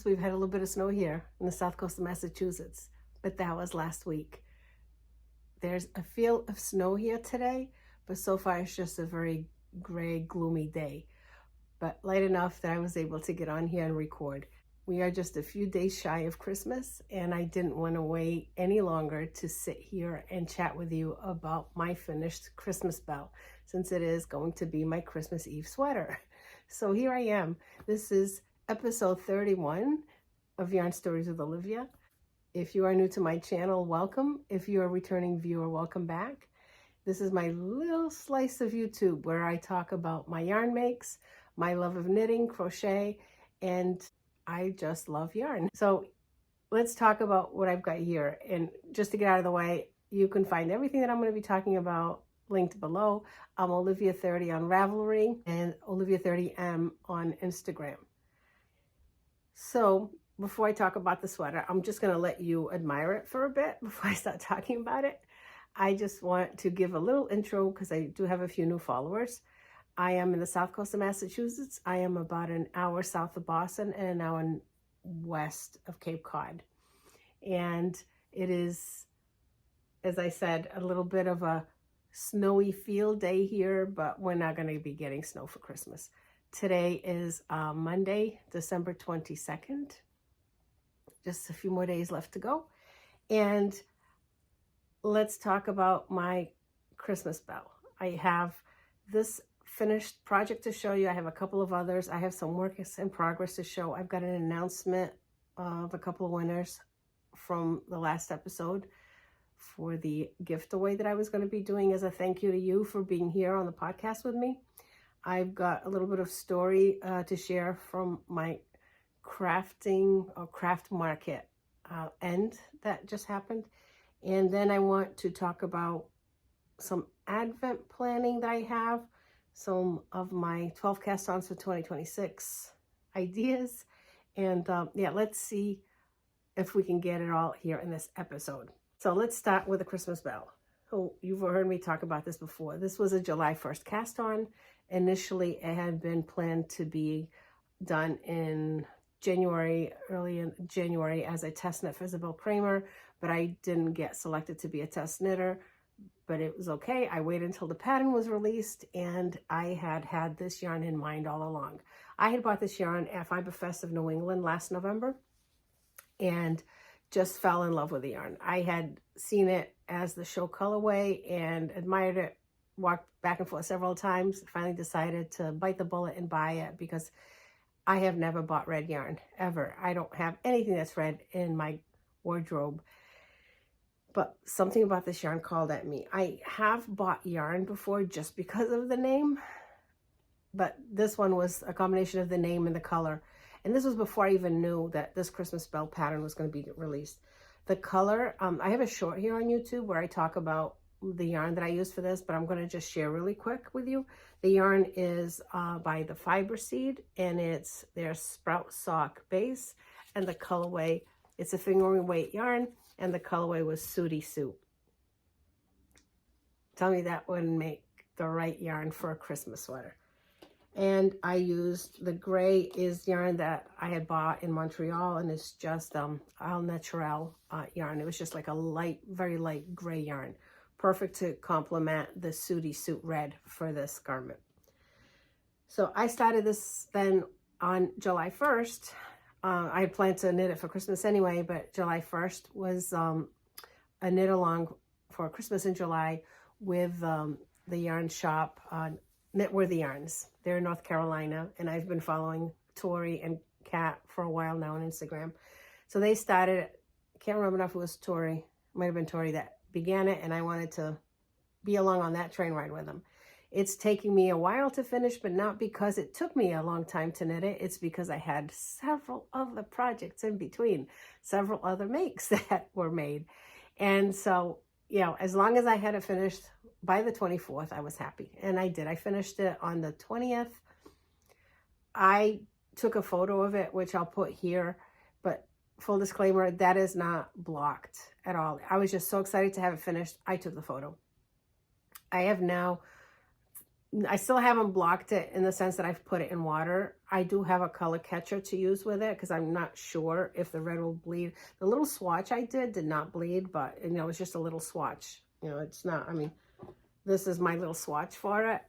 we've had a little bit of snow here in the south coast of Massachusetts, but that was last week. There's a feel of snow here today, but so far it's just a very gray, gloomy day. But light enough that I was able to get on here and record. We are just a few days shy of Christmas, and I didn't want to wait any longer to sit here and chat with you about my finished Christmas Belle, since it is going to be my Christmas Eve sweater. So here I am. This is episode 31 of Yarn Stories with Olivia. If you are new to my channel, welcome. If you're a returning viewer, welcome back. This is my little slice of YouTube where I talk about my yarn makes, my love of knitting, crochet, and I just love yarn. So let's talk about what I've got here. And just to get out of the way, you can find everything that I'm going to be talking about linked below. I'm Olivia30 on Ravelry and Olivia30M on Instagram. So before I talk about the sweater, I'm just going to let you admire it for a bit before I start talking about it. I just want to give a little intro because I do have a few new followers. I am in the south coast of Massachusetts. I am about an hour south of Boston and an hour west of Cape Cod. And it is, as I said, a little bit of a snowy field day here, but we're not going to be getting snow for Christmas. Today is Monday, December 22nd. Just a few more days left to go. And let's talk about my Christmas Belle. I have this finished project to show you. I have a couple of others. I have some work in progress to show. I've got an announcement of a couple of winners from the last episode for the giftaway that I was going to be doing as a thank you to you for being here on the podcast with me. I've got a little bit of story to share from my crafting or craft market end that just happened. And then I want to talk about some Advent planning that I have, some of my 12 cast-ons for 2026 ideas. And yeah, let's see if we can get it all here in this episode. So let's start with the Christmas Belle. Oh, you've heard me talk about this before. This was a July 1st cast-on. Initially, it had been planned to be done in January, early in January, as a test knit for Isabell Kraemer, but I didn't get selected to be a test knitter. But it was okay. I waited until the pattern was released, and I had this yarn in mind all along. I had bought this yarn at Fiber Fest of New England last November and just fell in love with the yarn. I had seen it as the show colorway and admired it, walked back and forth several times, finally decided to bite the bullet and buy it because I have never bought red yarn, ever. I don't have anything that's red in my wardrobe. But something about this yarn called at me. I have bought yarn before just because of the name, but this one was a combination of the name and the color. And this was before I even knew that this Christmas Belle pattern was going to be released. The color, I have a short here on YouTube where I talk about the yarn that I used for this, but I'm going to just share really quick with you. The yarn is by the Fiber Seed, and it's their Sprout Sock base, and the colorway, it's a fingering weight yarn. And the colorway was Sooty Suit. Tell me that wouldn't make the right yarn for a Christmas sweater. And I used the gray is yarn that I had bought in Montreal, and it's just Al Naturel yarn. It was just like a light, very light gray yarn. Perfect to complement the Sooty Suit red for this garment. So I started this then on July 1st. I had planned to knit it for Christmas anyway, but July 1st was a knit along for Christmas in July with the yarn shop, Knitworthy Yarns. They're in North Carolina, and I've been following Tori and Kat for a while now on Instagram. So they started, I can't remember if it was Tori, it might have been Tori that began it, and I wanted to be along on that train ride with them. It's taking me a while to finish, but not because it took me a long time to knit it. It's because I had several other projects in between, several other makes that were made. And so, you know, as long as I had it finished by the 24th, I was happy. And I did. I finished it on the 20th. I took a photo of it, which I'll put here, but full disclaimer, that is not blocked at all. I was just so excited to have it finished. I took the photo. I have now I still haven't blocked it in the sense that I've put it in water. I do have a color catcher to use with it because I'm not sure if the red will bleed. The little swatch I did not bleed, but you know, it's just a little swatch. You know, it's not, I mean, this is my little swatch for it.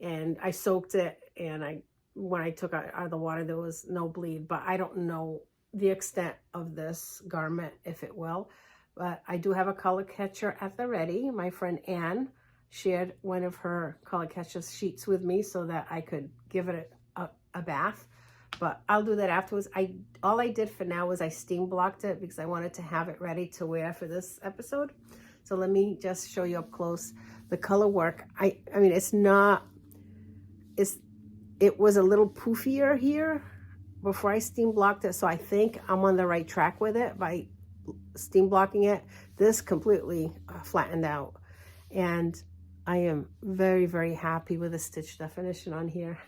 And I soaked it, and when I took it out of the water, there was no bleed, but I don't know the extent of this garment, if it will. But I do have a color catcher at the ready. My friend Anne shared one of her color catcher sheets with me so that I could give it a bath, but I'll do that afterwards. All I did for now was I steam blocked it because I wanted to have it ready to wear for this episode. So let me just show you up close the color work. I mean, it was a little poofier here before I steam blocked it, so I think I'm on the right track with it by steam blocking it. This completely flattened out, and I am very, very happy with the stitch definition on here.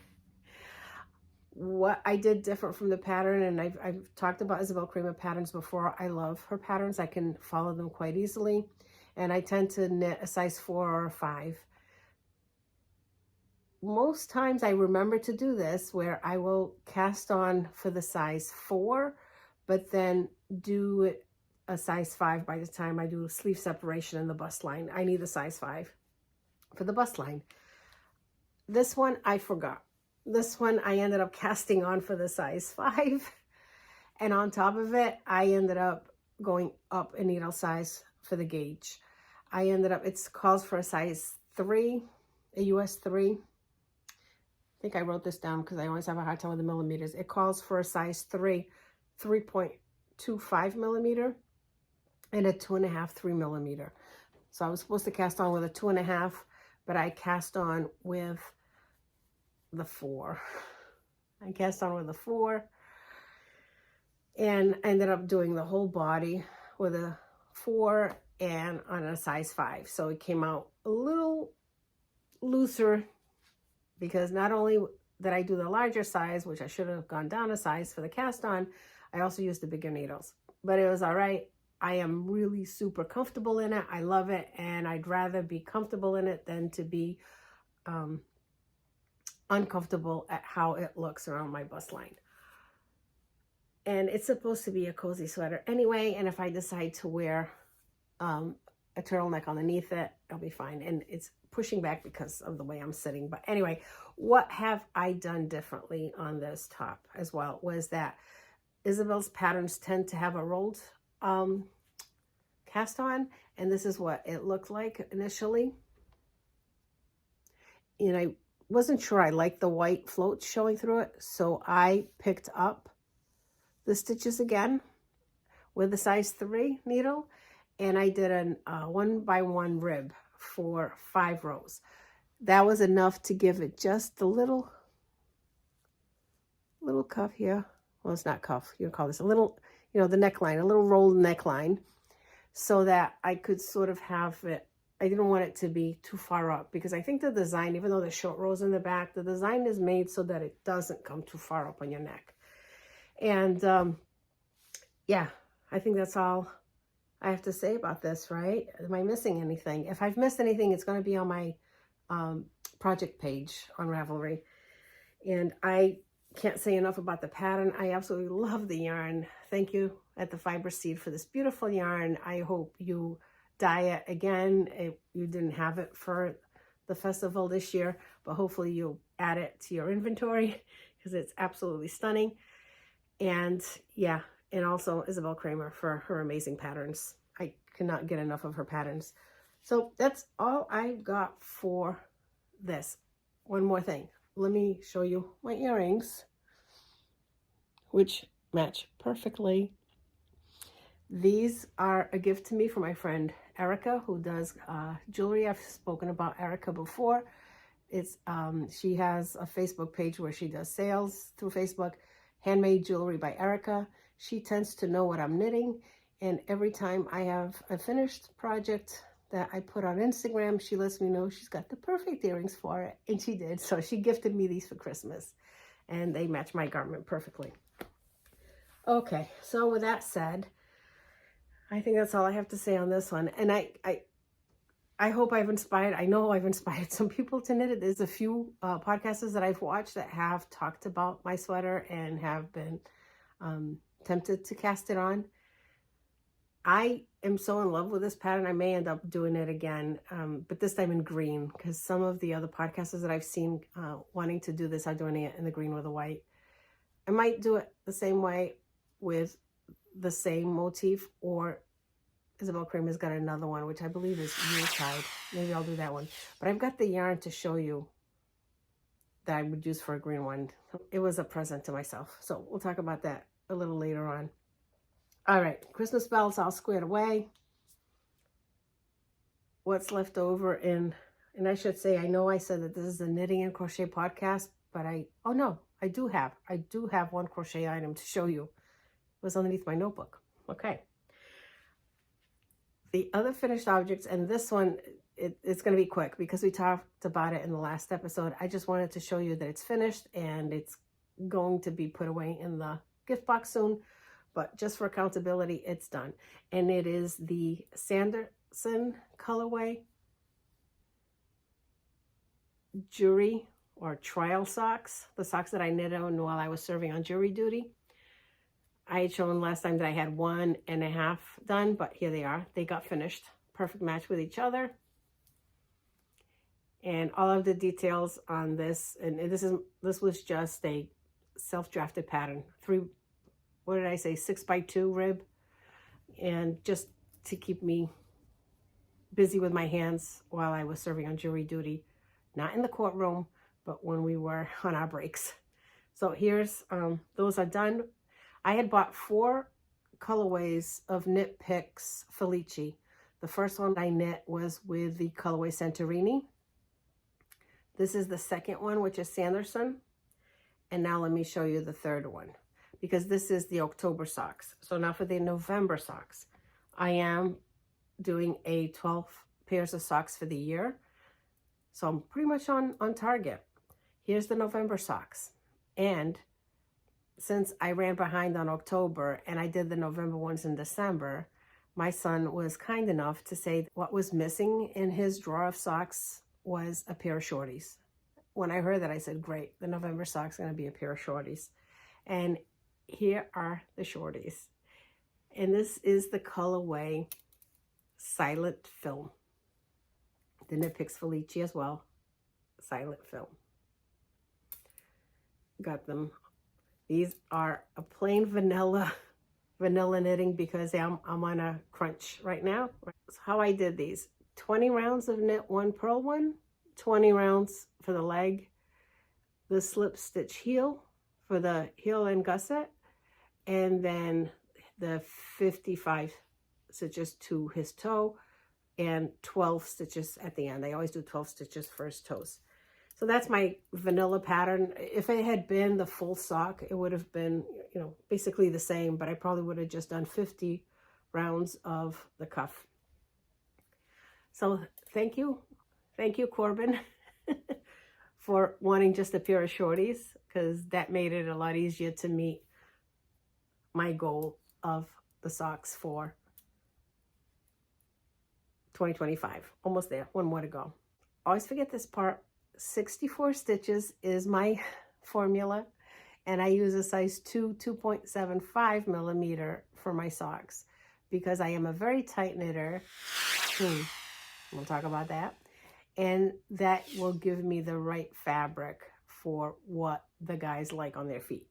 What I did different from the pattern, and I've talked about Isabell Kraemer patterns before. I love her patterns. I can follow them quite easily, and I tend to knit a size 4 or a 5. Most times I remember to do this where I will cast on for the size 4, but then do a size 5 by the time I do sleeve separation in the bust line. I need a size 5 for the bust line. This one I forgot. This one I ended up casting on for the size 5. And on top of it, I ended up going up a needle size for the gauge. It calls for a size 3, a US 3. I think I wrote this down because I always have a hard time with the millimeters. It calls for a size 3, 3.25 millimeter, and a 2.5, 3 millimeter. So I was supposed to cast on with a 2.5, but I cast on with the 4. I cast on with a 4, and I ended up doing the whole body with a 4 and on a size 5. So it came out a little looser because not only did I do the larger size, which I should have gone down a size for the cast on, I also used the bigger needles. But it was all right. I am really super comfortable in it. I love it, and I'd rather be comfortable in it than to be uncomfortable at how it looks around my bust line. And it's supposed to be a cozy sweater anyway, and if I decide to wear a turtleneck underneath it, I'll be fine. And it's pushing back because of the way I'm sitting. But anyway, what have I done differently on this top as well was that Isabell's patterns tend to have a rolled cast on, and this is what it looked like initially. And I wasn't sure I liked the white floats showing through it, so I picked up the stitches again with the size 3 needle, and I did a 1x1 rib for 5 rows. That was enough to give it just a little cuff here. Well, it's not cuff, you call this a little, you know, the neckline, a little rolled neckline, so that I could sort of have it. I didn't want it to be too far up because I think the design, even though the short rows in the back, the design is made so that it doesn't come too far up on your neck. And yeah, I think that's all I have to say about this, right? Am I missing anything? If I've missed anything, it's going to be on my project page on Ravelry. And I can't say enough about the pattern. I absolutely love the yarn. Thank you at the Fiber Seed for this beautiful yarn. I hope you dye it again. You didn't have it for the festival this year, but hopefully you'll add it to your inventory because it's absolutely stunning. And yeah, and also Isabell Kraemer for her amazing patterns. I cannot get enough of her patterns. So that's all I got for this. One more thing. Let me show you my earrings, which match perfectly. These are a gift to me from my friend Erica, who does jewelry. I've spoken about Erica before. It's she has a Facebook page where she does sales through Facebook. Handmade Jewelry by Erica. She tends to know what I'm knitting, and every time I have a finished project that I put on Instagram, she lets me know she's got the perfect earrings for it, and she did. So she gifted me these for Christmas, and they match my garment perfectly. Okay, so with that said, I think that's all I have to say on this one. And I hope I know I've inspired some people to knit it. There's a few podcasters that I've watched that have talked about my sweater and have been tempted to cast it on. I am so in love with this pattern, I may end up doing it again, but this time in green, because some of the other podcasters that I've seen wanting to do this are doing it in the green with the white. I might do it the same way with the same motif, or Isabell Kraemer's got another one, which I believe is Yuletide. Maybe I'll do that one. But I've got the yarn to show you that I would use for a green one. It was a present to myself. So we'll talk about that a little later on. All right, Christmas Belle's all squared away. What's left over and I should say, I know I said that this is a knitting and crochet podcast, but oh no, I do have one crochet item to show you. It was underneath my notebook. Okay. The other finished objects, and this one, it's going to be quick because we talked about it in the last episode. I just wanted to show you that it's finished and it's going to be put away in the gift box soon. But just for accountability, it's done. And it is the Sanderson colorway jury or trial socks, the socks that I knitted on while I was serving on jury duty. I had shown last time that I had 1.5 done, but here they are. They got finished. Perfect match with each other. And all of the details on this, and this was just a self-drafted pattern. 6x2 rib, and just to keep me busy with my hands while I was serving on jury duty, not in the courtroom, but when we were on our breaks. So here's, those are done. I had bought 4 colorways of Knit Picks Felici. The first one I knit was with the colorway Santorini. This is the second one, which is Sanderson. And now let me show you the third one, because this is the October socks. So now for the November socks, I am doing a 12 pairs of socks for the year. So I'm pretty much on target. Here's the November socks. And since I ran behind on October and I did the November ones in December, my son was kind enough to say what was missing in his drawer of socks was a pair of shorties. When I heard that, I said, great, the November socks are going to be a pair of shorties. And here are the shorties. And this is the colorway Silent Film. The Knit Picks Felici as well. Silent Film. Got them. These are a plain vanilla knitting because I'm on a crunch right now. So how I did these: 20 rounds of knit 1 purl 1, 20 rounds for the leg, the slip stitch heel for the heel and gusset, and then the 55 stitches to his toe and 12 stitches at the end. I always do 12 stitches for his toes. So that's my vanilla pattern. If it had been the full sock, it would have been, basically the same, but I probably would have just done 50 rounds of the cuff. So thank you, Corbin, for wanting just a pair of shorties, because that made it a lot easier to meet my goal of the socks for 2025. Almost there, one more to go. Always forget this part. 64 stitches is my formula, and I use a size 2.75 millimeter for my socks because I am a very tight knitter. We'll talk about that. And that will give me the right fabric for what the guys like on their feet.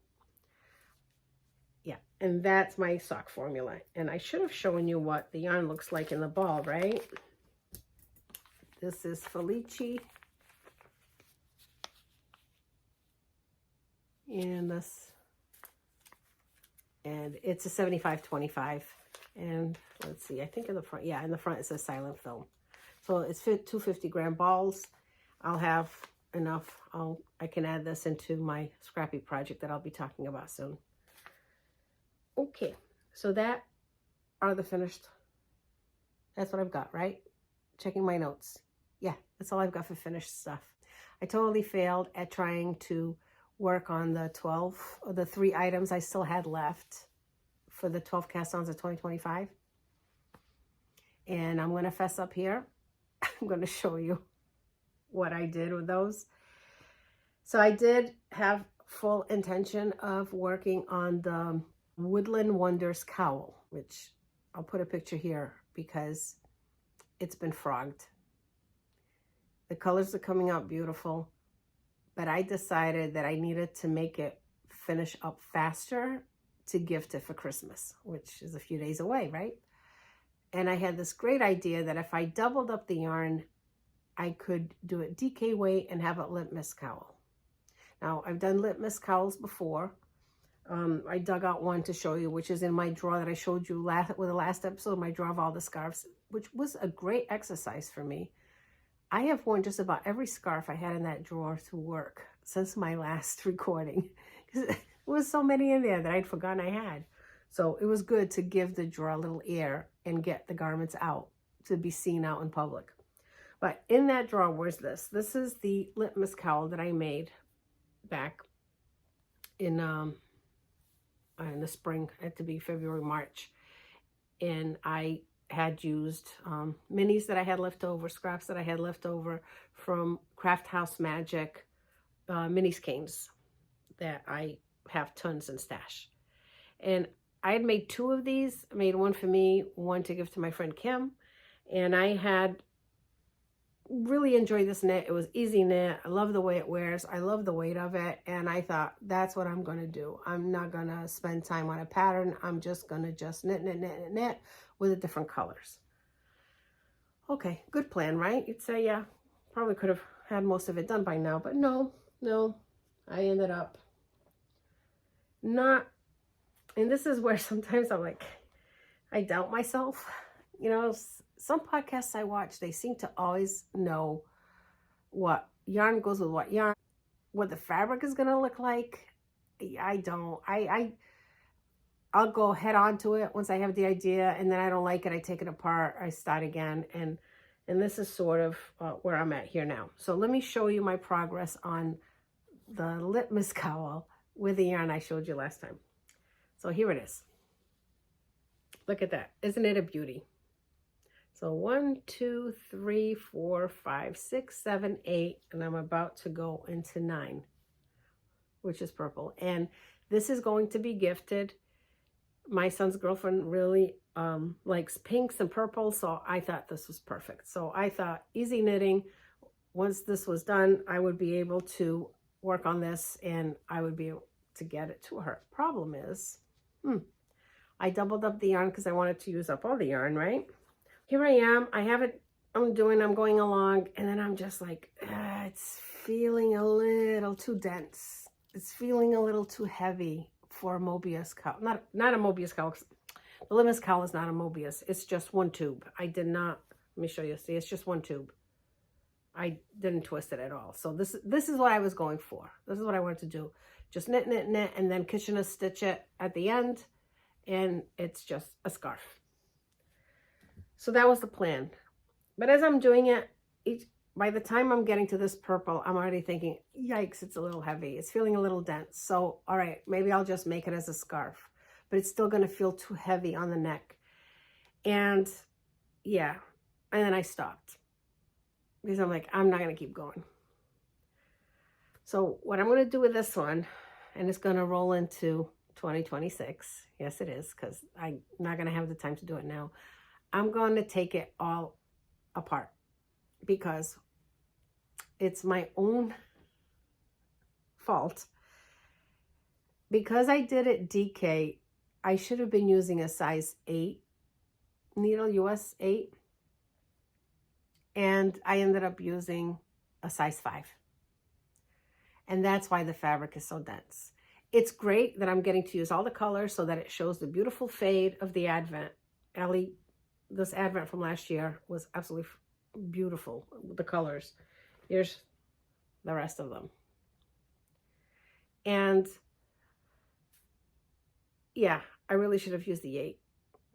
Yeah, and that's my sock formula. And I should have shown you what the yarn looks like in the ball, right? This is Felici. And it's a 75-25. And let's see, I think in the front, in the front it says Silent Film. So it's 250 gram balls. I'll have enough. I can add this into my scrappy project that I'll be talking about soon. Okay, so that are the finished. That's what I've got, right? Checking my notes. Yeah, that's all I've got for finished stuff. I totally failed at trying to work on the 3 items I still had left for the 12 cast-ons of 2025. And I'm going to fess up here. I'm going to show you what I did with those. So I did have full intention of working on the Woodland Wonders Cowl, which I'll put a picture here because it's been frogged. The colors are coming out beautiful, but I decided that I needed to make it finish up faster to gift it for Christmas, which is a few days away, right? And I had this great idea that if I doubled up the yarn, I could do it DK weight and have it litmus cowl. Now, I've done litmus cowls before. I dug out one to show you, which is in my drawer that I showed you with the last episode, my drawer of all the scarves, which was a great exercise for me. I have worn just about every scarf I had in that drawer to work since my last recording. There was so many in there that I'd forgotten I had. So it was good to give the drawer a little air and get the garments out to be seen out in public. But in that drawer, where's this? This is the litmus cowl that I made back in the spring, it to be February, March. And I had used minis that I had left over, scraps that I had left over from Crafthousemagic mini skeins that I have tons in stash. And I had made 2 of these. I made one for me, one to give to my friend Kim. And I had really enjoyed this knit. It was easy knit. I love the way it wears. I love the weight of it. And I thought, that's what I'm going to do. I'm not going to spend time on a pattern. I'm just going to knit with the different colors. Okay, good plan, right? You'd say, yeah, probably could have had most of it done by now. But no, I ended up not. And this is where sometimes I'm like, I doubt myself. You know, some podcasts I watch, they seem to always know what yarn goes with what yarn, what the fabric is going to look like. I don't. I'll go head on to it once I have the idea, and then I don't like it. I take it apart. I start again. And this is sort of where I'm at here now. So let me show you my progress on the litmus cowl with the yarn I showed you last time. So here it is. Look at that. Isn't it a beauty? So 1, 2, 3, 4, 5, 6, 7, 8, and I'm about to go into 9, which is purple. And this is going to be gifted. My son's girlfriend really likes pinks and purple, so I thought this was perfect. So I thought easy knitting. Once this was done, I would be able to work on this and I would be able to get it to her. Problem is, I doubled up the yarn because I wanted to use up all the yarn, right? Here I am. I have it. I'm going along, and then I'm just like, it's feeling a little too dense. It's feeling a little too heavy for a Mobius cowl. Not a Mobius cowl. The litmus cowl is not a Mobius. It's just one tube. I did not. Let me show you. See, it's just one tube. I didn't twist it at all. So this is what I was going for. This is what I wanted to do. Just knit, and then Kitchener stitch it at the end, and it's just a scarf. So that was the plan. But as I'm doing it, by the time I'm getting to this purple, I'm already thinking, yikes, it's a little heavy. It's feeling a little dense. So, all right, maybe I'll just make it as a scarf. But it's still going to feel too heavy on the neck. And yeah, and then I stopped. Because I'm like, I'm not going to keep going. So what I'm going to do with this one, and it's going to roll into 2026. Yes, it is, because I'm not going to have the time to do it now. I'm going to take it all apart because it's my own fault. Because I did it DK, I should have been using a size 8 needle, US 8. And I ended up using a size 5. And that's why the fabric is so dense. It's great that I'm getting to use all the colors so that it shows the beautiful fade of the Advent. Ellie, this Advent from last year was absolutely beautiful with the colors. Here's the rest of them. And yeah, I really should have used the 8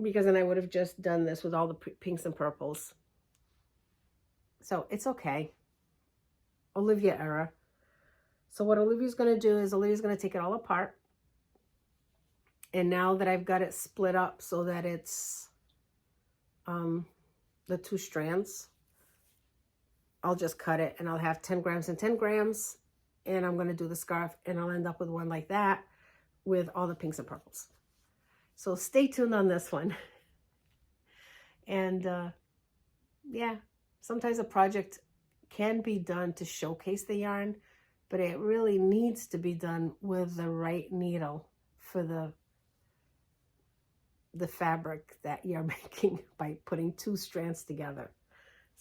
because then I would have just done this with all the pinks and purples. So it's okay. Olivia era. So what Olivia's going to do is Olivia's going to take it all apart. And now that I've got it split up so that it's the 2 strands, I'll just cut it and I'll have 10 grams and 10 grams. And I'm going to do the scarf and I'll end up with one like that with all the pinks and purples. So stay tuned on this one. And yeah, sometimes a project can be done to showcase the yarn, but it really needs to be done with the right needle for the fabric that you're making by putting 2 strands together.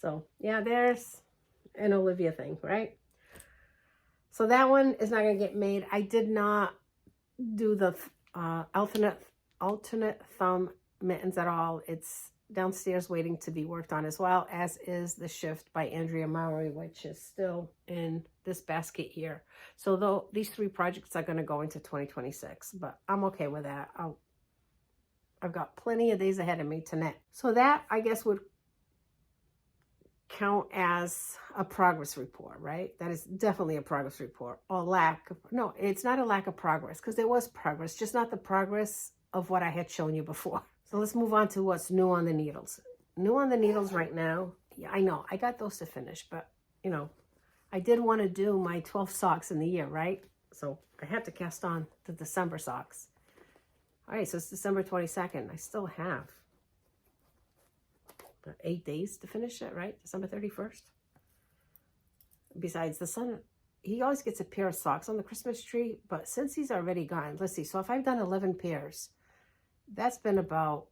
So yeah, there's an Olivia thing, right? So that one is not going to get made. I did not do the alternate thumb mittens at all. It's downstairs waiting to be worked on, as well as is the shift by Andrea Mowry, which is still in this basket here. So though these 3 projects are going to go into 2026, but I'm okay with that. I've got plenty of days ahead of me to knit. So that, I guess, would count as a progress report, right? That is definitely a progress report. Or no, it's not a lack of progress, because there was progress, just not the progress of what I had shown you before. So let's move on to what's new on the needles. New on the needles right now. Yeah, I know I got those to finish, but you know, I did want to do my 12 socks in the year, right? So I had to cast on the December socks. All right, so it's December 22nd. I still have 8 days to finish it, right? December 31st. Besides, the son, he always gets a pair of socks on the Christmas tree, but since he's already gone, let's see. So if I've done 11 pairs, that's been about,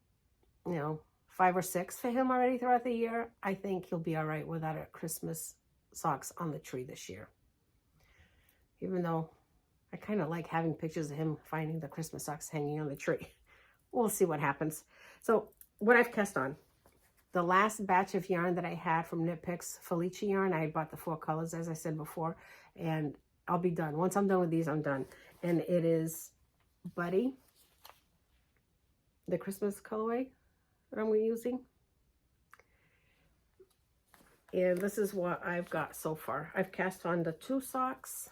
5 or 6 for him already throughout the year. I think he'll be all right without a Christmas socks on the tree this year. Even though I kind of like having pictures of him finding the Christmas socks hanging on the tree. We'll see what happens. So what I've cast on, the last batch of yarn that I had from Knit Picks Felicia yarn, I bought the 4 colors, as I said before, and I'll be done. Once I'm done with these, I'm done. And it is Buddy, the Christmas colorway that I'm using. And this is what I've got so far. I've cast on the 2 socks.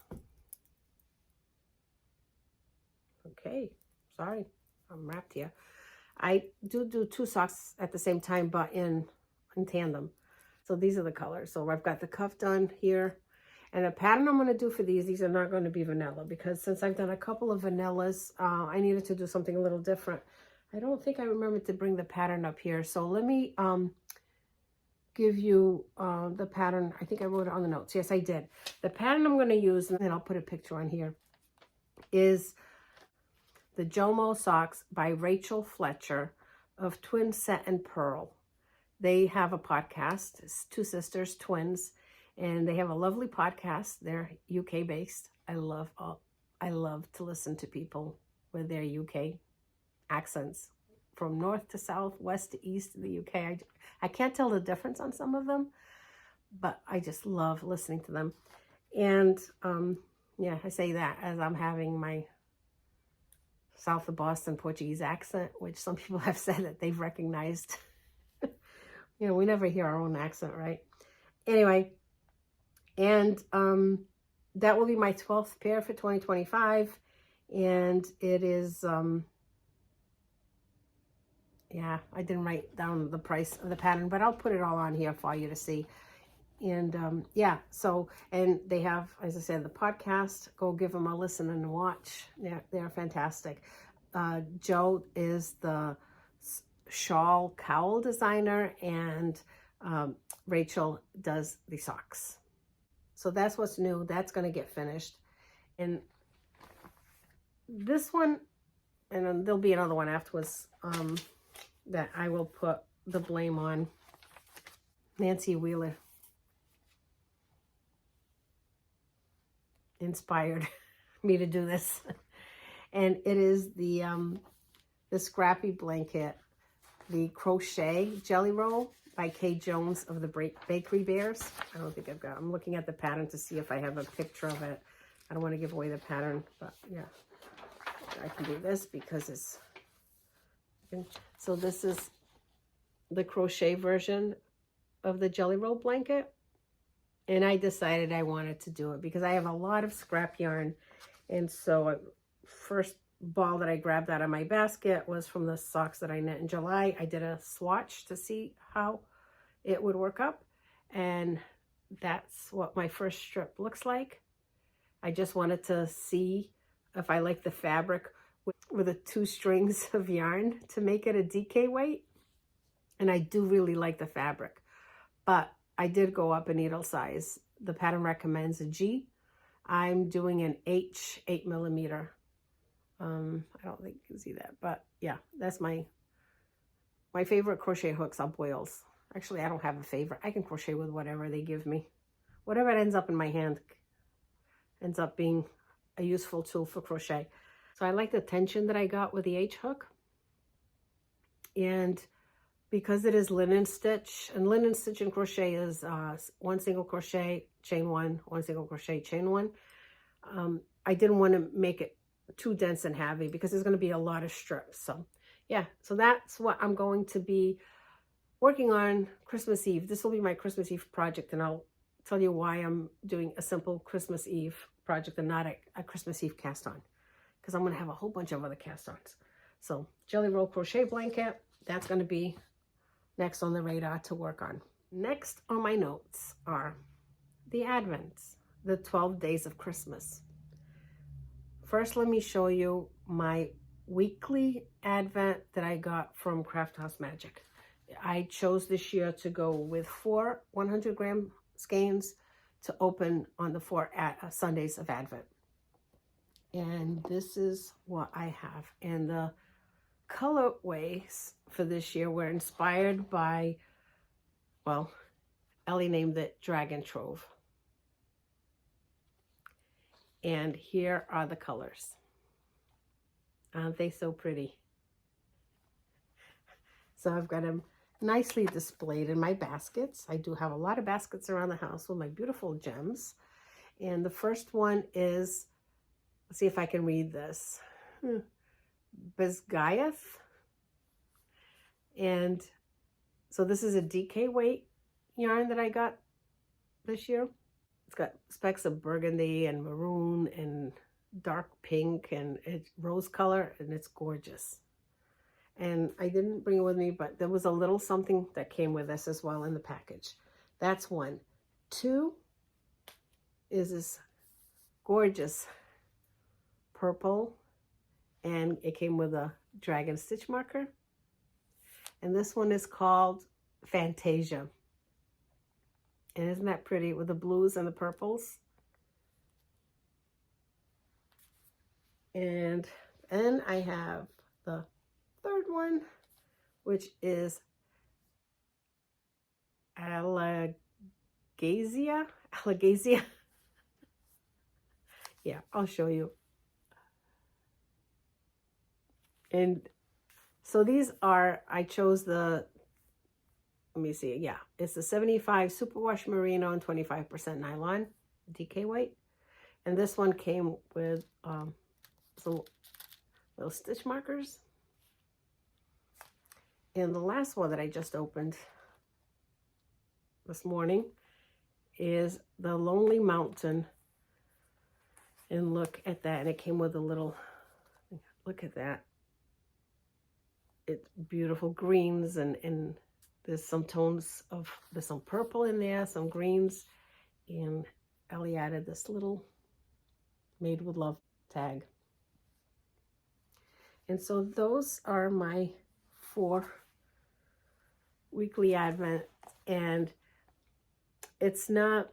Okay, sorry, I'm wrapped here. I do 2 socks at the same time, but in tandem. So these are the colors. So I've got the cuff done here. And the pattern I'm going to do for these are not going to be vanilla, because since I've done a couple of vanillas, I needed to do something a little different. I don't think I remember to bring the pattern up here. So let me give you the pattern. I think I wrote it on the notes. Yes, I did. The pattern I'm going to use, and then I'll put a picture on here, is the Jomo Socks by Rachel Fletcher of Twin Set and Pearl. They have a podcast. It's 2 sisters, twins, and they have a lovely podcast. They're UK based. I love to listen to people with their UK accents, from north to south, west to east in the UK. I can't tell the difference on some of them, but I just love listening to them. And yeah, I say that as I'm having my south of Boston Portuguese accent, which some people have said that they've recognized. We never hear our own accent, right? Anyway, and that will be my 12th pair for 2025. And it is, yeah, I didn't write down the price of the pattern, but I'll put it all on here for you to see. And yeah, so, and they have, as I said, the podcast. Go give them a listen and a watch. They're fantastic. Joe is the shawl cowl designer, and Rachel does the socks. So that's what's new. That's going to get finished. And this one, and then there'll be another one afterwards that I will put the blame on. Nancy Wheeler inspired me to do this. And it is the Scrappy Blanket, the Crochet Jelly Roll by Kay Jones of the Bakery Bears. I don't think I'm looking at the pattern to see if I have a picture of it. I don't want to give away the pattern, but yeah, I can do this because it's, so this is the crochet version of the Jelly Roll blanket. And I decided I wanted to do it because I have a lot of scrap yarn. And so first ball that I grabbed out of my basket was from the socks that I knit in July. I did a swatch to see how it would work up. And that's what my first strip looks like. I just wanted to see if I like the fabric with the 2 strings of yarn to make it a DK weight. And I do really like the fabric, but I did go up a needle size. The pattern recommends a G. I'm doing an H 8mm. I don't think you can see that, but yeah, that's my favorite crochet hooks are boils. Actually, I don't have a favorite. I can crochet with whatever they give me. Whatever ends up in my hand ends up being a useful tool for crochet. So I like the tension that I got with the H hook. And because it is linen stitch, and linen stitch and crochet is 1 single crochet, chain 1, 1 single crochet, chain 1. I didn't want to make it too dense and heavy because there's going to be a lot of strips. So yeah, so that's what I'm going to be working on Christmas Eve. This will be my Christmas Eve project, and I'll tell you why I'm doing a simple Christmas Eve project and not a Christmas Eve cast on, because I'm going to have a whole bunch of other cast-ons. So Jelly Roll Crochet Blanket, that's going to be next on the radar to work on. Next on my notes are the Advents, the 12 days of Christmas. First, let me show you my weekly Advent that I got from Crafthousemagic. I chose this year to go with 4 100-gram skeins to open on the 4 Sundays of Advent. And this is what I have. And the colorways for this year were inspired by, well, Ellie named it Dragon Trove. And here are the colors. Aren't they so pretty? So I've got them nicely displayed in my baskets. I do have a lot of baskets around the house with my beautiful gems. And the first one is, let's see if I can read this. Bisgayeth. And so this is a DK weight yarn that I got this year. It's got specks of burgundy and maroon and dark pink and it's rose color, and it's gorgeous. And I didn't bring it with me, but there was a little something that came with this as well in the package. That's 1. 2 is this gorgeous purple, and it came with a dragon stitch marker. And this one is called Fantasia. And isn't that pretty with the blues and the purples? And then I have the third one, which is Alagasia. Yeah, I'll show you. And so these are, I chose the, let me see, yeah, it's the 75 superwash merino and 25% nylon DK weight. And this one came with some little stitch markers. And the last one that I just opened this morning is the Lonely Mountain. And look at that. And it came with a little, look at that. It's beautiful greens, and there's some tones of, there's some purple in there, some greens. And Ellie added this little Made with Love tag. And so those are my 4 weekly Advent. And it's not,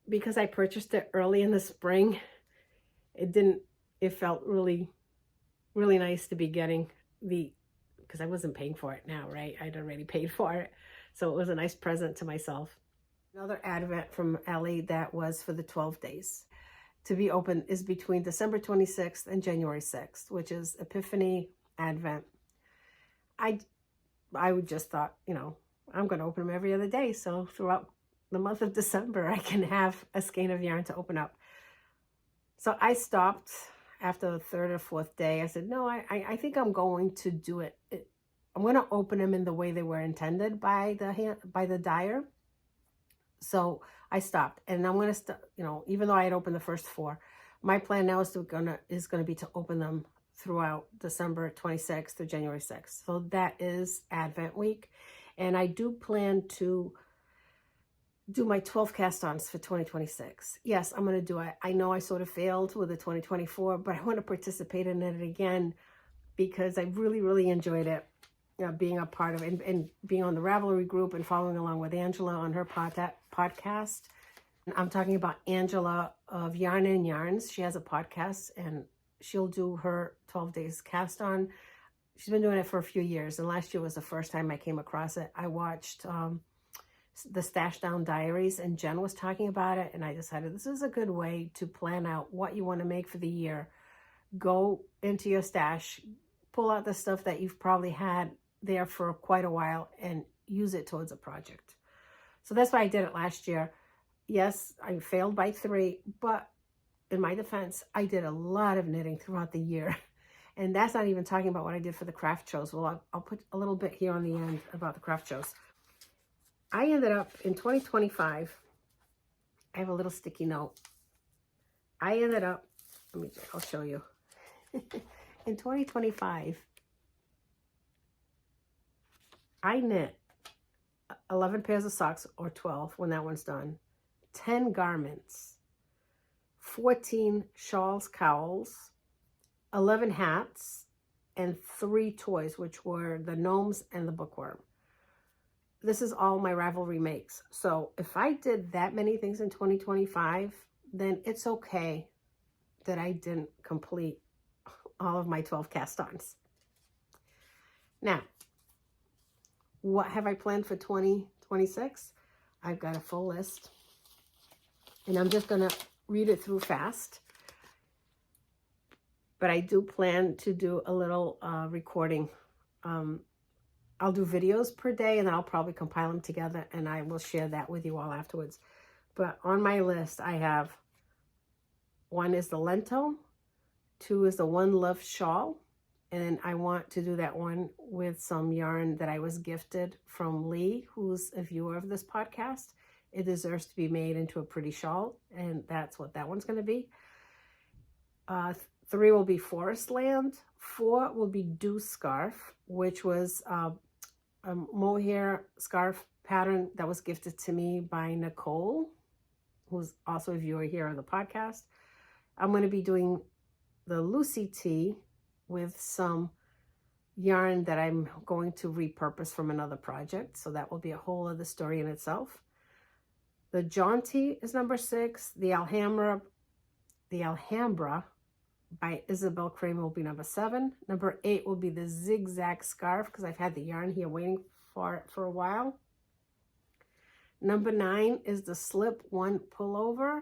because I purchased it early in the spring, it felt really, really nice to be getting because I wasn't paying for it now, right? I'd already paid for it. So it was a nice present to myself. Another Advent from Ellie that was for the 12 days to be open is between December 26th and January 6th, which is Epiphany Advent. I would just thought, you know, I'm going to open them every other day. So throughout the month of December, I can have a skein of yarn to open up. So I stopped after the 3rd or 4th day. I said, no, I think I'm going to do it. I'm going to open them in the way they were intended by the dyer. So I stopped, and I'm going to, you know, even though I had opened the first 4, my plan now is going to be to open them throughout December 26th through January 6th. So that is Advent week. And I do plan to do my 12 cast-ons for 2026. Yes, I'm going to do it. I know I sort of failed with the 2024, but I want to participate in it again because I really, really enjoyed it. Being a part of it and being on the Ravelry group and following along with Angela on her podcast. And I'm talking about Angela of Yarn and Yarns. She has a podcast and she'll do her 12 days cast on. She's been doing it for a few years. And last year was the first time I came across it. I watched the Stash Down Diaries and Jen was talking about it. And I decided this is a good way to plan out what you want to make for the year. Go into your stash, pull out the stuff that you've probably had there for quite a while and use it towards a project. So that's why I did it last year. Yes, I failed by 3, but in my defense, I did a lot of knitting throughout the year. And that's not even talking about what I did for the craft shows. Well, I'll put a little bit here on the end about the craft shows. I ended up in 2025, I have a little sticky note. I ended up, I'll show you. In 2025, I knit 11 pairs of socks, or 12 when that one's done, 10 garments, 14 shawls, cowls, 11 hats, and 3 toys, which were the gnomes and the bookworm. This is all my Ravelry makes. So if I did that many things in 2025, then it's okay that I didn't complete all of my 12 cast-ons. Now, what have I planned for 2026? I've got a full list. And I'm just going to read it through fast. But I do plan to do a little recording. I'll do videos per day and then I'll probably compile them together and I will share that with you all afterwards. But on my list, I have 1 is the Lento, 2 is the One Love shawl. And I want to do that one with some yarn that I was gifted from Lee, who's a viewer of this podcast. It deserves to be made into a pretty shawl, and that's what that one's going to be. 3 will be Forest Land. 4 will be Dew Scarf, which was a mohair scarf pattern that was gifted to me by Nicole, who's also a viewer here on the podcast. I'm going to be doing the Lucy Tee with some yarn that I'm going to repurpose from another project. So that will be a whole other story in itself. The Jaunty is number 6. The Alhambra by Isabell Kraemer will be number 7. Number 8 will be the Zigzag Scarf because I've had the yarn here waiting for it for a while. Number 9 is the Slip One Pullover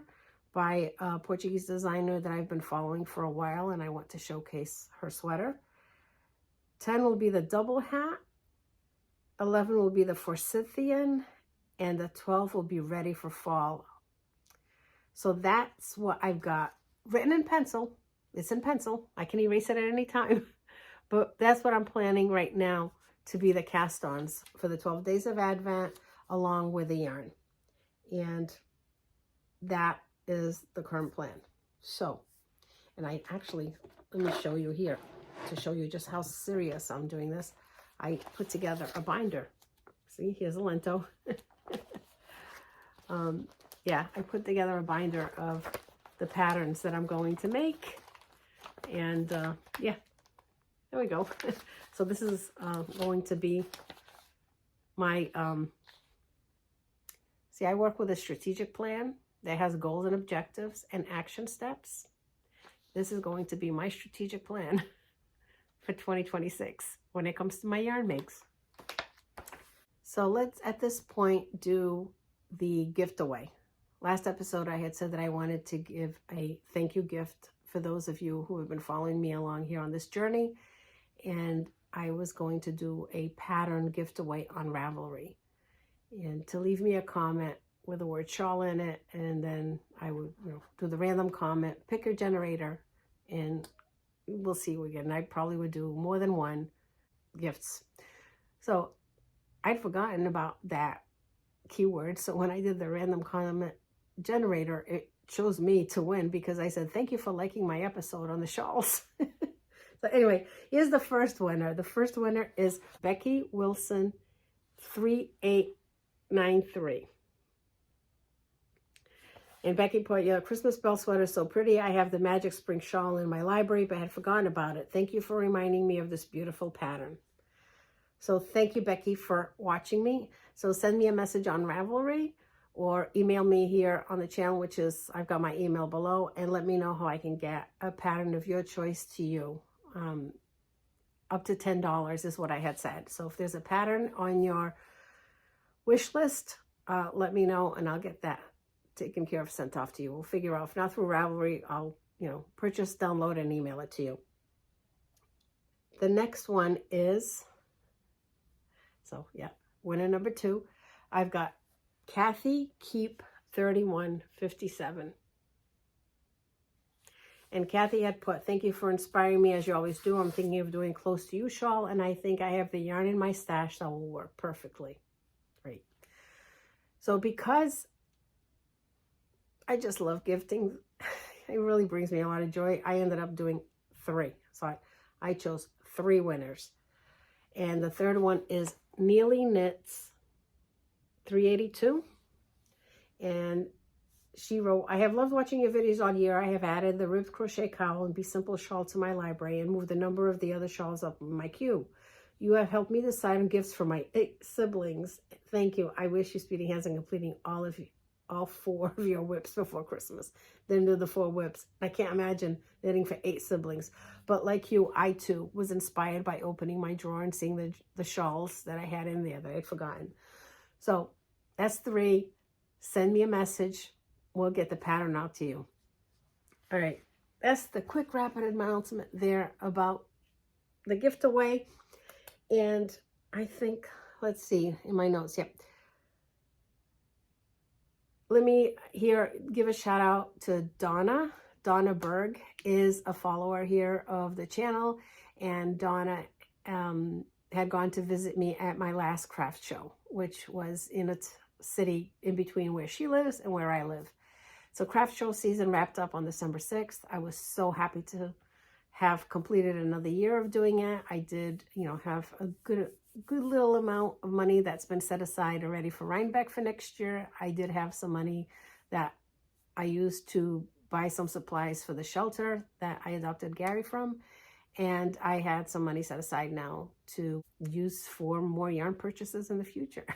by a Portuguese designer that I've been following for a while, and I want to showcase her sweater. 10 will be the Double Hat. 11 will be the Forsythian, and the 12 will be Ready for Fall. So that's what I've got written in pencil. It's in pencil. I can erase it at any time. But that's what I'm planning right now to be the cast-ons for the 12 days of Advent along with the yarn. And that is the current plan. So, and I actually, let me show you here to show you just how serious I'm doing this. I put together a binder. See, here's a Lento. Yeah, I put together a binder of the patterns that I'm going to make. And yeah, there we go. So this is going to be my, see, I work with a strategic plan that has goals and objectives and action steps. This is going to be my strategic plan for 2026 when it comes to my yarn makes. So let's, at this point, do the giftaway. Last episode, I had said that I wanted to give a thank you gift for those of you who have been following me along here on this journey. And I was going to do a pattern giftaway on Ravelry. And to leave me a comment with the word shawl in it, and then I would do the random comment, pick your generator, and we'll see again. I probably would do more than 1 gifts. So I'd forgotten about that keyword. So when I did the random comment generator, it chose me to win because I said, thank you for liking my episode on the shawls. So anyway, here's the first winner. The first winner is Becky Wilson 3893. And Becky put, your Christmas Belle sweater is so pretty. I have the Magic Spring shawl in my library, but I had forgotten about it. Thank you for reminding me of this beautiful pattern. So thank you, Becky, for watching me. So send me a message on Ravelry or email me here on the channel, which is, I've got my email below, and let me know how I can get a pattern of your choice to you. Up to $10 is what I had said. So if there's a pattern on your wish list, let me know and I'll get that taken care of, sent off to you. We'll figure out, if not through Ravelry, I'll, purchase, download, and email it to you. The next one is, so yeah, winner number 2. I've got Kathy Keep 3157. And Kathy had put, thank you for inspiring me as you always do. I'm thinking of doing close to you shawl, and I think I have the yarn in my stash that will work perfectly. Great. So because I just love gifting, it really brings me a lot of joy. I ended up doing 3. So I chose 3 winners. And the third one is Neely Knits 382. And she wrote, I have loved watching your videos all year. I have added the ribbed crochet cowl and Be Simple shawl to my library and moved the number of the other shawls up in my queue. You have helped me decide on gifts for my 8 siblings. Thank you. I wish you speedy hands in completing all 4 of your whips before Christmas. Then do the 4 whips. I can't imagine knitting for 8 siblings. But like you, I too was inspired by opening my drawer and seeing the shawls that I had in there that I'd forgotten. So that's 3. Send me a message. We'll get the pattern out to you. All right. That's the quick rapid announcement there about the giftaway. And I think, let's see in my notes. Yep. Let me here give a shout out to Donna. Donna Berg is a follower here of the channel, and Donna had gone to visit me at my last craft show, which was in a city in between where she lives and where I live. So craft show season wrapped up on December 6th. I was so happy to have completed another year of doing it. I did, have a good little amount of money that's been set aside already for Rhinebeck for next year. I did have some money that I used to buy some supplies for the shelter that I adopted Gary from. And I had some money set aside now to use for more yarn purchases in the future.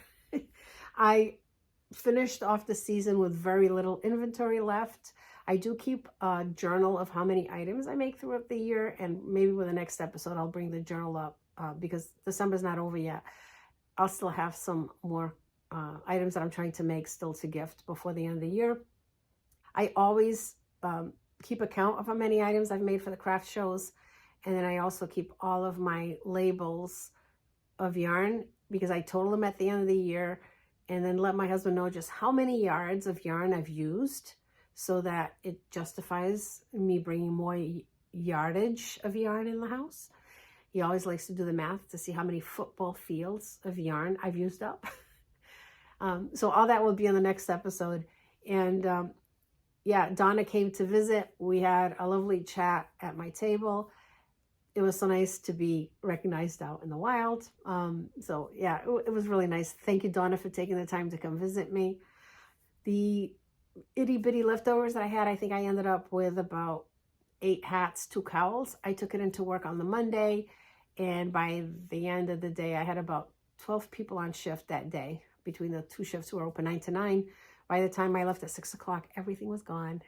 I finished off the season with very little inventory left. I do keep a journal of how many items I make throughout the year, and maybe with the next episode I'll bring the journal up because December's not over yet. I'll still have some more items that I'm trying to make still to gift before the end of the year. I always keep a count of how many items I've made for the craft shows, and then I also keep all of my labels of yarn because I total them at the end of the year, and then let my husband know just how many yards of yarn I've used so that it justifies me bringing more yardage of yarn in the house. He always likes to do the math to see how many football fields of yarn I've used up. So all that will be in the next episode. And yeah, Donna came to visit. We had a lovely chat at my table. It was so nice to be recognized out in the wild. So yeah, it was really nice. Thank you, Donna, for taking the time to come visit me. The itty bitty leftovers that I had, I think I ended up with about 8 hats, 2 cowls. I took it into work on the Monday, and by the end of the day, I had about 12 people on shift that day between the 2 shifts who were open 9 to 9. By the time I left at 6 o'clock, everything was gone.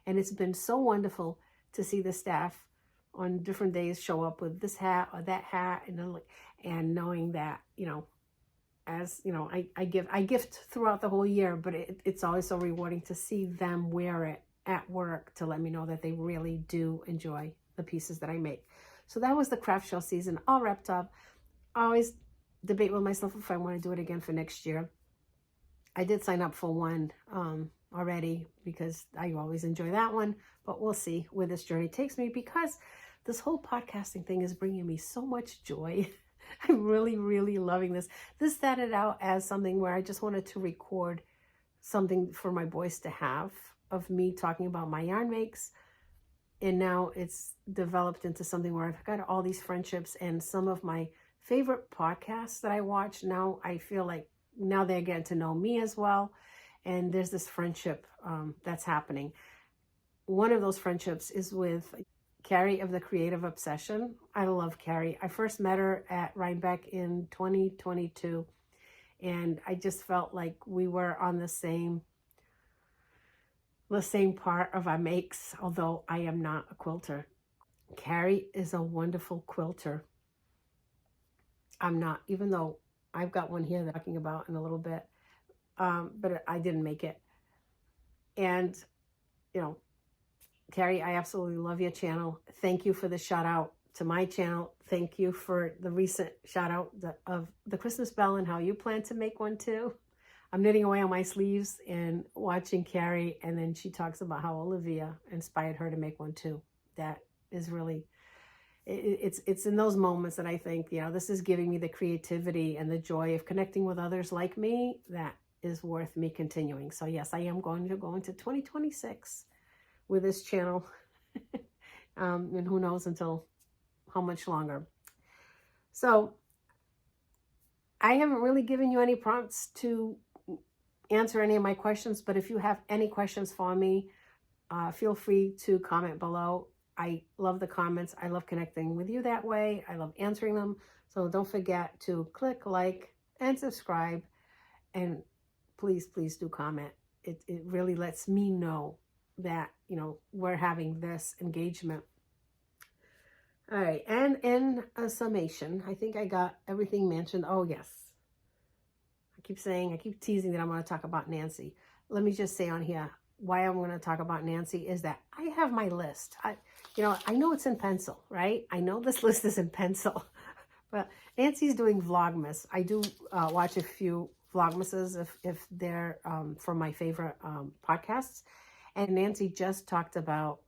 And it's been so wonderful to see the staff on different days show up with this hat or that hat, and knowing that, as I gift throughout the whole year, but it's always so rewarding to see them wear it at work to let me know that they really do enjoy the pieces that I make. So that was the craft show season all wrapped up. I always debate with myself if I want to do it again for next year. I did sign up for one already because I always enjoy that one, but we'll see where this journey takes me because this whole podcasting thing is bringing me so much joy. I'm really, really loving this. This started out as something where I just wanted to record something for my boys to have of me talking about my yarn makes. And now it's developed into something where I've got all these friendships and some of my favorite podcasts that I watch. Now I feel like now they're getting to know me as well. and there's this friendship that's happening. One of those friendships is with Carrie of the Creative Obsession. I love Carrie. I first met her at Rhinebeck in 2022, and I just felt like we were on the same part of our makes, although I am not a quilter. Carrie is a wonderful quilter. I'm not, even though I've got one here that I'm talking about in a little bit, but I didn't make it. And, you know, Carrie, I absolutely love your channel. Thank you for the shout out to my channel. Thank you for the recent shout out of the Christmas Belle and how you plan to make one too. I'm knitting away on my sleeves and watching Carrie, and then she talks about how Olivia inspired her to make one too. That is really, it's in those moments that I think, you know, this is giving me the creativity and the joy of connecting with others like me that is worth me continuing. So yes, I am going to go into 2026 with this channel, and who knows until how much longer. So I haven't really given you any prompts to answer any of my questions, but if you have any questions for me, feel free to comment below. I love the comments. I love connecting with you that way. I love answering them. So don't forget to click like and subscribe, and please do comment. It really lets me know that, you know, we're having this engagement. All right, and in a summation, I think I got everything mentioned. Oh yes, I keep teasing that I'm going to talk about Nancy. Let me just say on here why I'm going to talk about Nancy is that I have my list. I know it's in pencil, right? I know this list is in pencil, but Nancy's doing Vlogmas. I do watch a few Vlogmases if they're from my favorite podcasts. And Nancy just talked about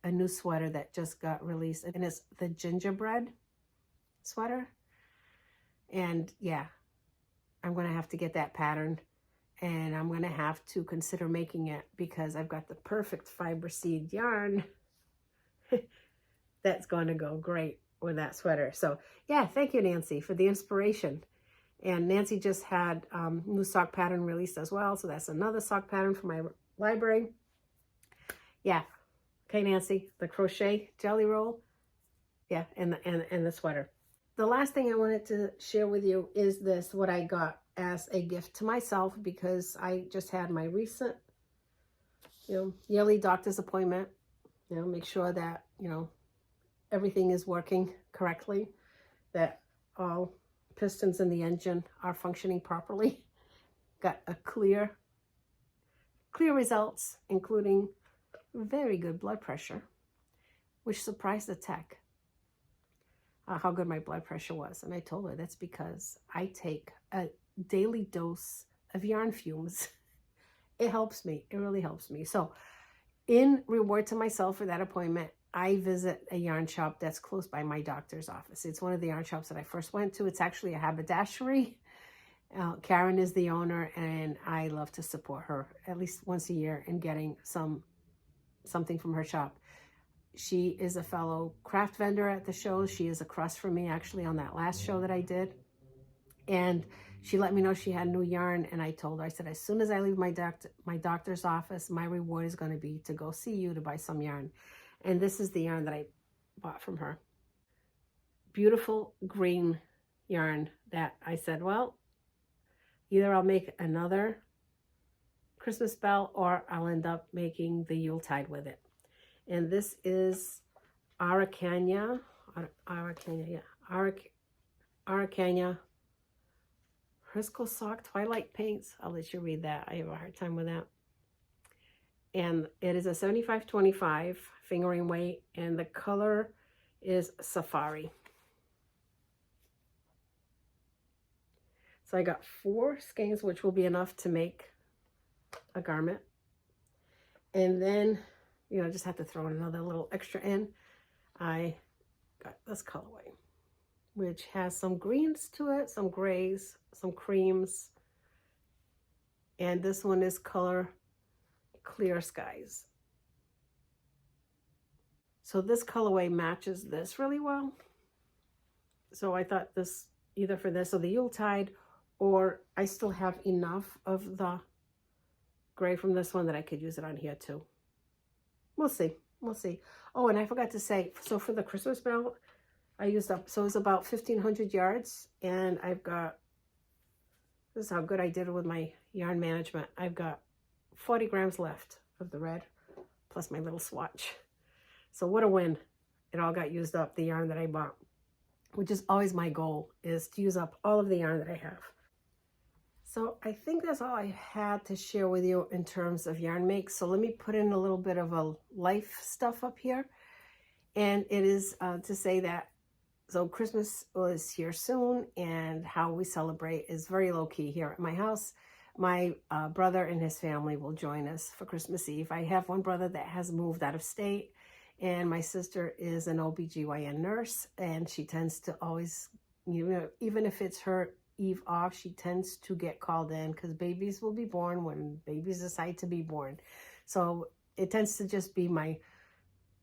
a new sweater that just got released, and it's the gingerbread sweater. And yeah, I'm going to have to get that pattern, and I'm going to have to consider making it because I've got the perfect fiber seed yarn that's going to go great with that sweater. So yeah, thank you, Nancy, for the inspiration. And Nancy just had new sock pattern released as well. So that's another sock pattern for my library. Yeah. Okay, Nancy, the crochet jelly roll. Yeah, and the sweater. The last thing I wanted to share with you is this, what I got as a gift to myself, because I just had my recent, yearly doctor's appointment. Make sure that, everything is working correctly, that all pistons in the engine are functioning properly. Got a clear results, including very good blood pressure, which surprised the tech, how good my blood pressure was. And I told her that's because I take a daily dose of yarn fumes. It helps me. It really helps me. So in reward to myself for that appointment, I visit a yarn shop that's close by my doctor's office. It's one of the yarn shops that I first went to. It's actually a haberdashery. Karen is the owner, and I love to support her at least once a year in getting something from her shop. She is a fellow craft vendor at the show. She is across from me actually on that last show that I did. And she let me know she had new yarn, and I told her, I said, as soon as I leave my doctor's office, my reward is going to be to go see you to buy some yarn. And this is the yarn that I bought from her. Beautiful green yarn that I said, well, either I'll make another Christmas Belle or I'll end up making the Yuletide with it. And this is Araucania Risco Sock Twilight Paints. I'll let you read that. I have a hard time with that. And it is a 75/25 fingering weight, and the color is Safari. So I got 4 skeins, which will be enough to make a garment. And then, just have to throw another little extra in. I got this colorway, which has some greens to it, some grays, some creams. And this one is color Clear Skies. So this colorway matches this really well. So I thought this, either for this or the Yuletide, or I still have enough of the gray from this one that I could use it on here too. We'll see. We'll see. Oh, and I forgot to say, so for the Christmas Belle, I used up, so it was about 1,500 yards, and I've got, this is how good I did with my yarn management. I've got 40 grams left of the red, plus my little swatch. So what a win. It all got used up, the yarn that I bought, which is always my goal, is to use up all of the yarn that I have. So I think that's all I had to share with you in terms of yarn make. So let me put in a little bit of a life stuff up here. And it is to say that, so Christmas is here soon, and how we celebrate is very low key here at my house. My brother and his family will join us for Christmas Eve. I have one brother that has moved out of state, and my sister is an OBGYN nurse, and she tends to always, you know, even if it's her Eve off, she tends to get called in because babies will be born when babies decide to be born. So it tends to just be my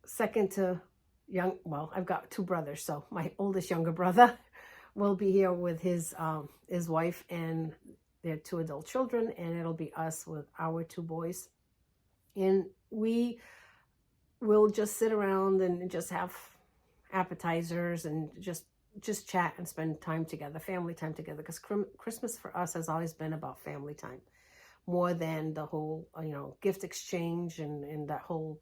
second to young, well, I've got two brothers, so my oldest younger brother will be here with his wife and their two adult children, and it'll be us with our two boys. And we will just sit around and just have appetizers and just chat and spend time together, family time together, because Christmas for us has always been about family time more than the whole, you know, gift exchange and that whole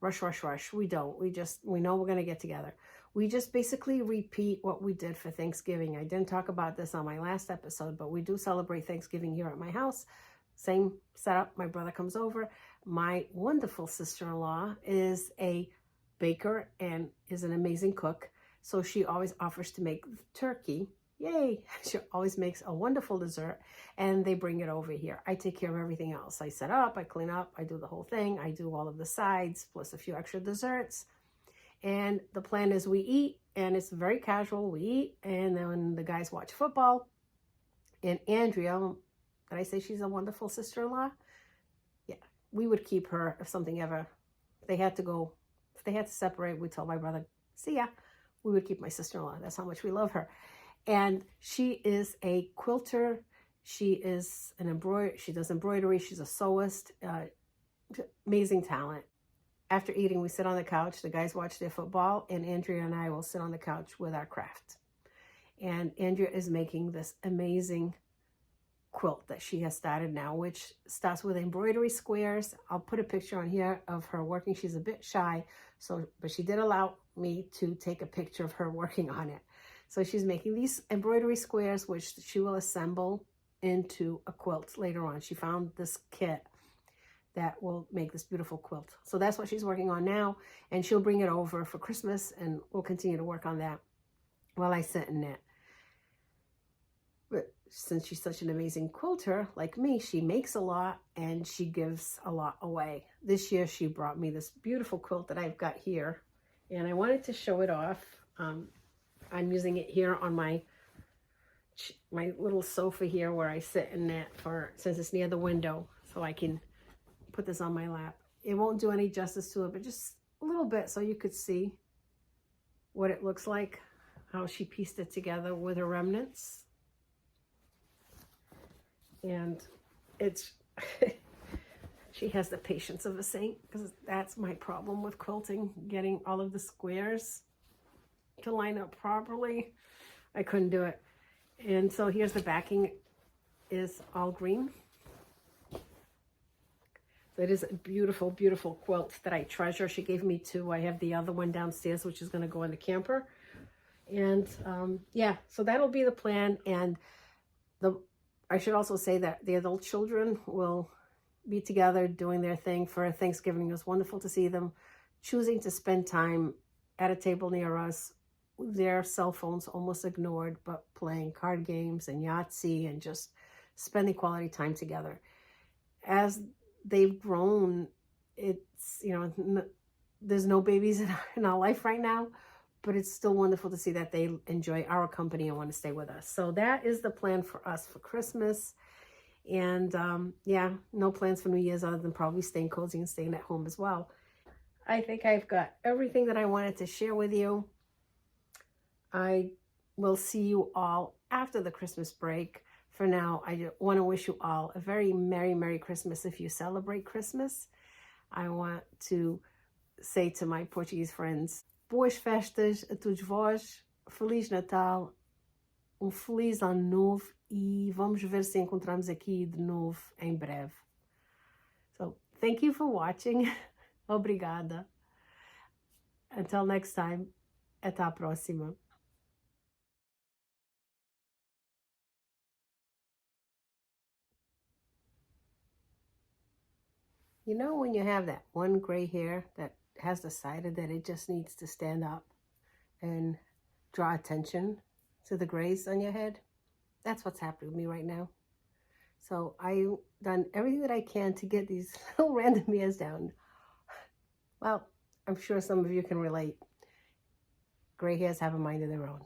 rush. We don't. We know we're going to get together. We just basically repeat what we did for Thanksgiving. I didn't talk about this on my last episode, but we do celebrate Thanksgiving here at my house. Same setup. My brother comes over. My wonderful sister-in-law is a baker and is an amazing cook. So she always offers to make turkey. Yay! She always makes a wonderful dessert, and they bring it over here. I take care of everything else. I set up, I clean up, I do the whole thing. I do all of the sides, plus a few extra desserts. And the plan is we eat, and it's very casual. We eat, and then the guys watch football. And Andrea, did I say she's a wonderful sister-in-law? Yeah, we would keep her if something ever, if they had to separate, we told my brother, see ya. We would keep my sister-in-law. That's how much we love her. And she is a quilter. She is she does embroidery. She's a sewist. Amazing talent. After eating, we sit on the couch. The guys watch their football, and Andrea and I will sit on the couch with our craft. And Andrea is making this amazing quilt that she has started now, which starts with embroidery squares. I'll put a picture on here of her working. She's a bit shy, but she did allow me to take a picture of her working on it. So she's making these embroidery squares, which she will assemble into a quilt later on. She found this kit that will make this beautiful quilt. So that's what she's working on now, and she'll bring it over for Christmas, and we'll continue to work on that while I sit and knit. But since she's such an amazing quilter, like me, she makes a lot and she gives a lot away. This year she brought me this beautiful quilt that I've got here, and I wanted to show it off. I'm using it here on my little sofa here where I sit and knit, since it's near the window, so I can put this on my lap. It won't do any justice to it, but just a little bit so you could see what it looks like, how she pieced it together with her remnants. And it's, she has the patience of a saint, because that's my problem with quilting, getting all of the squares to line up properly. I couldn't do it. And so here's the backing, is all green. So it is a beautiful, beautiful quilt that I treasure. She gave me two. I have the other one downstairs, which is going to go in the camper. And yeah, so that'll be the plan. And I should also say that the adult children will be together doing their thing for Thanksgiving. It was wonderful to see them choosing to spend time at a table near us, their cell phones almost ignored, but playing card games and Yahtzee and just spending quality time together. As they've grown, it's, you know, there's no babies in our life right now, but it's still wonderful to see that they enjoy our company and want to stay with us. So that is the plan for us for Christmas. And yeah, no plans for New Year's other than probably staying cozy and staying at home as well. I think I've got everything that I wanted to share with you. I will see you all after the Christmas break. for now, I want to wish you all a very Merry Christmas if you celebrate Christmas. I want to say to my Portuguese friends, boas festas a todos vós, Feliz Natal, Feliz Ano Novo e vamos ver se encontramos aqui de novo em breve. So, thank you for watching. Obrigada. Until next time, até a próxima. You know when you have that one gray hair that has decided that it just needs to stand up and draw attention to the grays on your head? That's what's happening with me right now. So I've done everything that I can to get these little random hairs down. Well, I'm sure some of you can relate. Gray hairs have a mind of their own.